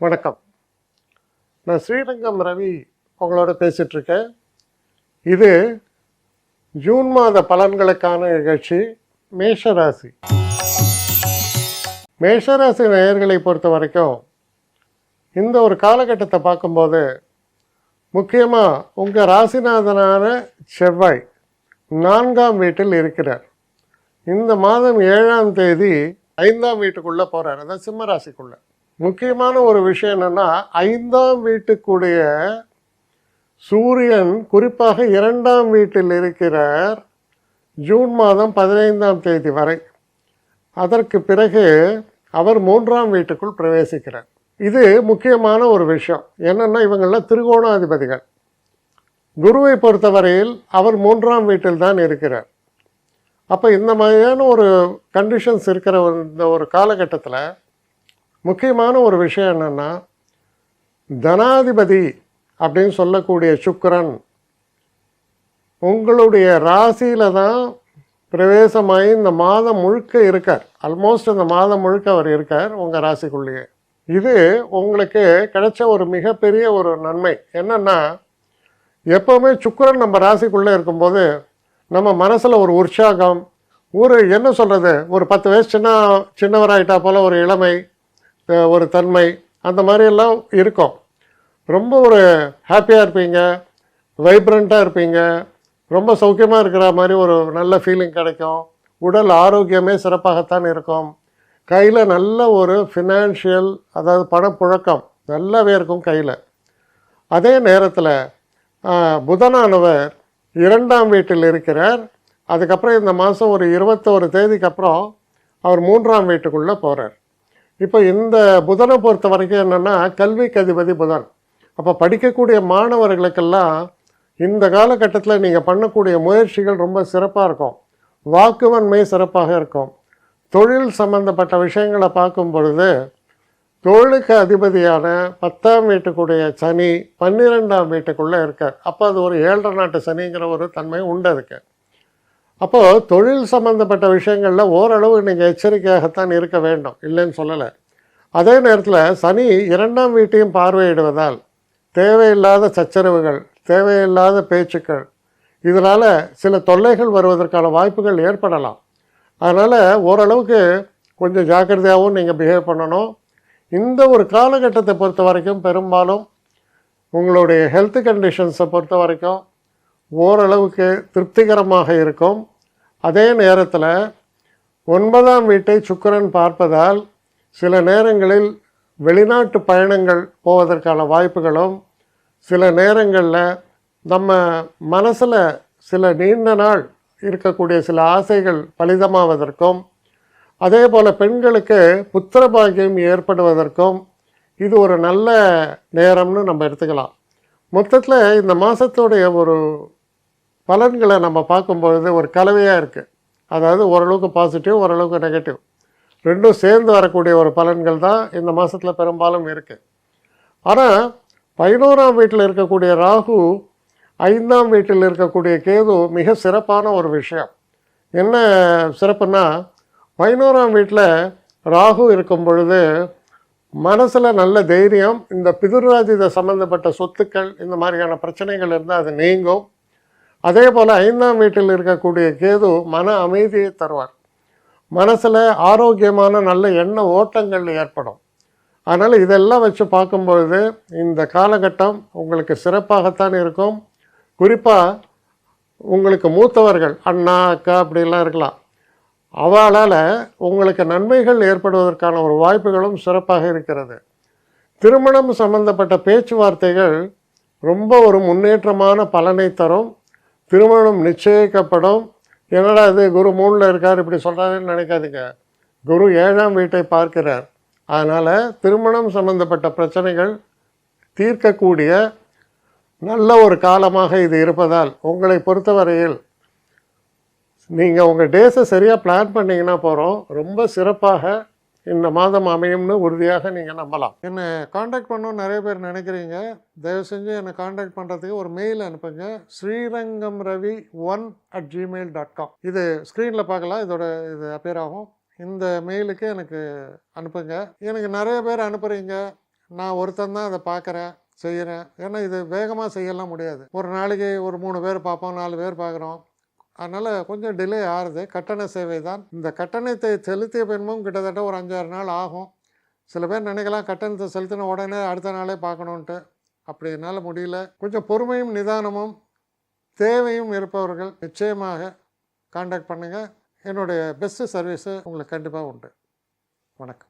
வணக்கம். நான் ஸ்ரீரங்கம் ரவி உங்களோட பேசிகிட்ருக்கேன். இது ஜூன் மாத பலன்களுக்கான நிகழ்ச்சி. மேஷராசி நேயர்களை பொறுத்த வரைக்கும் இந்த ஒரு காலகட்டத்தை பார்க்கும்போது முக்கியமாக உங்கள் ராசிநாதனான செவ்வாய் 4ஆம் வீட்டில் இருக்கிறார். இந்த மாதம் 7ஆம் தேதி 5ஆம் வீட்டுக்குள்ளே போகிறார், அதாவது சிம்ம ராசிக்குள்ளே. முக்கியமான ஒரு விஷயம் என்னென்னா, 5ஆம் வீட்டுக்குடைய சூரியன் குறிப்பாக 2ஆம் வீட்டில் இருக்கிறார் ஜூன் மாதம் 15ஆம் தேதி வரை. அதற்கு பிறகு அவர் 3ஆம் வீட்டுக்குள் பிரவேசிக்கிறார். இது முக்கியமான ஒரு விஷயம். என்னென்னா, இவங்களாம் திரிகோணாதிபதிகள். குருவை பொறுத்தவரையில் அவர் 3ஆம் வீட்டில் தான் இருக்கிறார். அப்போ இந்த மாதிரியான ஒரு கண்டிஷன்ஸ் இருக்கிற இந்த ஒரு காலகட்டத்தில் முக்கியமான ஒரு விஷயம் என்னென்னா, தனாதிபதி அப்படின்னு சொல்லக்கூடிய சுக்கிரன் உங்களுடைய ராசியில் தான் பிரவேசமாகி இந்த மாதம் முழுக்க இருக்கார். ஆல்மோஸ்ட் இந்த மாதம் முழுக்க அவர் இருக்கார் உங்கள் ராசிக்குள்ளேயே. இது உங்களுக்கு கிடைச்ச ஒரு மிகப்பெரிய ஒரு நன்மை. என்னென்னா, எப்போவுமே சுக்கிரன் நம்ம ராசிக்குள்ளே இருக்கும்போது நம்ம மனசில் ஒரு உற்சாகம், என்ன சொல்கிறது, ஒரு 10 வயசு சின்னவராயிட்டா போல் ஒரு இளமை, ஒரு தன்மை, அந்த மாதிரியெல்லாம் இருக்கும். ரொம்ப ஒரு ஹாப்பியாக இருப்பீங்க, வைப்ரண்ட்டாக இருப்பீங்க, ரொம்ப சௌக்கியமாக இருக்கிற மாதிரி ஒரு நல்ல ஃபீலிங் கிடைக்கும். உடல் ஆரோக்கியமே சிறப்பாகத்தான் இருக்கும். கையில் நல்ல ஒரு ஃபினான்ஷியல், அதாவது பணப்புழக்கம் நல்லாவே இருக்கும் கையில். அதே நேரத்தில் புதனானவர் 2ஆம் வீட்டில் இருக்கிறார். அதுக்கப்புறம் இந்த மாதம் ஒரு 21 தேதிக்கு அப்புறம் அவர் 3ஆம் வீட்டுக்குள்ளே போகிறார். இப்போ இந்த புதனை பொறுத்த வரைக்கும் என்னென்னா, கல்விக்கு அதிபதி புதன். அப்போ படிக்கக்கூடிய மாணவர்களுக்கெல்லாம் இந்த காலகட்டத்தில் நீங்கள் பண்ணக்கூடிய முயற்சிகள் ரொம்ப சிறப்பாக இருக்கும். வாக்குவன்மை சிறப்பாக இருக்கும். தொழில் சம்பந்தப்பட்ட விஷயங்களை பார்க்கும் பொழுது தொழிலுக்கு அதிபதியான 10ஆம் வீட்டுக்குடைய சனி 12ஆம் வீட்டுக்குள்ளே இருக்கார். அப்போ அது ஒரு 7 நாட்டு சனிங்கிற ஒரு தன்மை உண்டு அதுக்கு. அப்போது தொழில் சம்மந்தப்பட்ட விஷயங்களில் ஓரளவு நீங்கள் எச்சரிக்கையாகத்தான் இருக்க வேண்டும், இல்லைன்னு சொல்லலை. அதே நேரத்தில் சனி 2ஆம் வீட்டையும் பார்வையிடுவதால் தேவையில்லாத சச்சரவுகள், தேவையில்லாத பேச்சுக்கள், இதனால் சில தொல்லைகள் வருவதற்கான வாய்ப்புகள் ஏற்படலாம். அதனால் ஓரளவுக்கு கொஞ்சம் ஜாக்கிரதையாகவும் நீங்கள் பிஹேவ் பண்ணணும். இந்த ஒரு காலகட்டத்தை பொறுத்த வரைக்கும் பெரும்பாலும் உங்களுடைய ஹெல்த் கண்டிஷன்ஸை பொறுத்த வரைக்கும் ஓரளவுக்கு திருப்திகரமாக இருக்கும். அதே நேரத்தில் 9ஆம் வீட்டை சுக்கிரன் பார்ப்பதால் சில நேரங்களில் வெளிநாட்டு பயணங்கள் போவதற்கான வாய்ப்புகளும், சில நேரங்களில் நம்ம மனசில் சில நீண்ட நாள் இருக்கக்கூடிய சில ஆசைகள் பலிதமாவதற்கும், அதே போல் பெண்களுக்கு புத்திர பாக்கியம் ஏற்படுவதற்கும் இது ஒரு நல்ல நேரம்னு நம்ம எடுத்துக்கலாம். மொத்தத்தில் இந்த மாதத்துடைய ஒரு பலன்களை நம்ம பார்க்கும்பொழுது ஒரு கலவையாக இருக்குது. அதாவது ஓரளவுக்கு பாசிட்டிவ், ஓரளவுக்கு நெகட்டிவ், ரெண்டும் சேர்ந்து வரக்கூடிய ஒரு பலன்கள் தான் இந்த மாதத்தில் பெரும்பாலும் இருக்குது. ஆனால் 11ஆம் வீட்டில் இருக்கக்கூடிய ராகு, 5ஆம் வீட்டில் இருக்கக்கூடிய கேது மிக சிறப்பான ஒரு விஷயம். என்ன சிறப்புன்னா, 11ஆம் வீட்டில் ராகு இருக்கும் பொழுது மனசில் நல்ல தைரியம், இந்த பிதுராஜித சம்மந்தப்பட்ட சொத்துக்கள் இந்த மாதிரியான பிரச்சனைகள் இருந்தால் அது நீங்கும். அதே போல் 5ஆம் வீட்டில் இருக்கக்கூடிய கேது மன அமைதியை தருவார். மனசில் ஆரோக்கியமான நல்ல எண்ண ஓட்டங்கள் ஏற்படும். அதனால் இதெல்லாம் வச்சு பார்க்கும்பொழுது இந்த காலகட்டம் உங்களுக்கு சிறப்பாகத்தான் இருக்கும். குறிப்பாக உங்களுக்கு மூத்தவர்கள், அண்ணா அக்கா அப்படிலாம் இருக்கலாம், அவளால் உங்களுக்கு நன்மைகள் ஏற்படுவதற்கான ஒரு வாய்ப்புகளும் சிறப்பாக இருக்கிறது. திருமணம் சம்பந்தப்பட்ட பேச்சுவார்த்தைகள் ரொம்ப ஒரு முன்னேற்றமான பலனை தரும். திருமணம் நிச்சயிக்கப்படும். என்னடா இது குரு 3ல் இருக்கார் இப்படி சொல்கிறாருன்னு நினைக்காதீங்க. குரு 7ஆம் வீட்டை பார்க்கிறார். அதனால் திருமணம் சம்பந்தப்பட்ட பிரச்சனைகள் தீர்க்கக்கூடிய நல்ல ஒரு காலமாக இது இருப்பதால் உங்களை பொறுத்தவரையில் நீங்கள் உங்கள் டேஸை சரியாக பிளான் பண்ணிங்கன்னா போகிறோம், ரொம்ப சிறப்பாக இந்த மாதம் அமையும்னு உறுதியாக நீங்கள் நம்பலாம். என்னை காண்டாக்ட் பண்ணணும்னு நிறைய பேர் நினைக்கிறீங்க. தயவு செஞ்சு என்னை காண்டாக்ட் பண்ணுறதுக்கு ஒரு மெயில் அனுப்புங்க, srirangamravi1@gmail.com. இது ஸ்க்ரீனில் பார்க்கலாம், இது அப்பியர் ஆகும். இந்த மெயிலுக்கு எனக்கு அனுப்புங்க. எனக்கு நிறைய பேர் அனுப்புகிறீங்க, நான் ஒருத்தன் தான் அதை பார்க்குறேன், செய்கிறேன். ஏன்னா இது வேகமாக செய்யலாம் முடியாது. ஒரு நாளைக்கு ஒரு 3 பேர் பார்ப்போம், 4 பேர் பார்க்குறோம். அதனால் கொஞ்சம் டிலே ஆகுது. கட்டண சேவை தான். இந்த கட்டணத்தை செலுத்திய பின்பும் கிட்டத்தட்ட ஒரு 5-6 நாள் ஆகும். சில பேர் நினைக்கலாம் கட்டணத்தை செலுத்தின உடனே அடுத்த நாளே பார்க்கணுன்ட்டு. அப்படி என்னால் முடியல. கொஞ்சம் பொறுமையும் நிதானமும் தேவையும் இருப்பவர்கள் நிச்சயமாக காண்டாக்ட் பண்ணுங்கள். என்னுடைய பெஸ்ட்டு சர்வீஸு உங்களுக்கு கண்டிப்பாக உண்டு. வணக்கம்.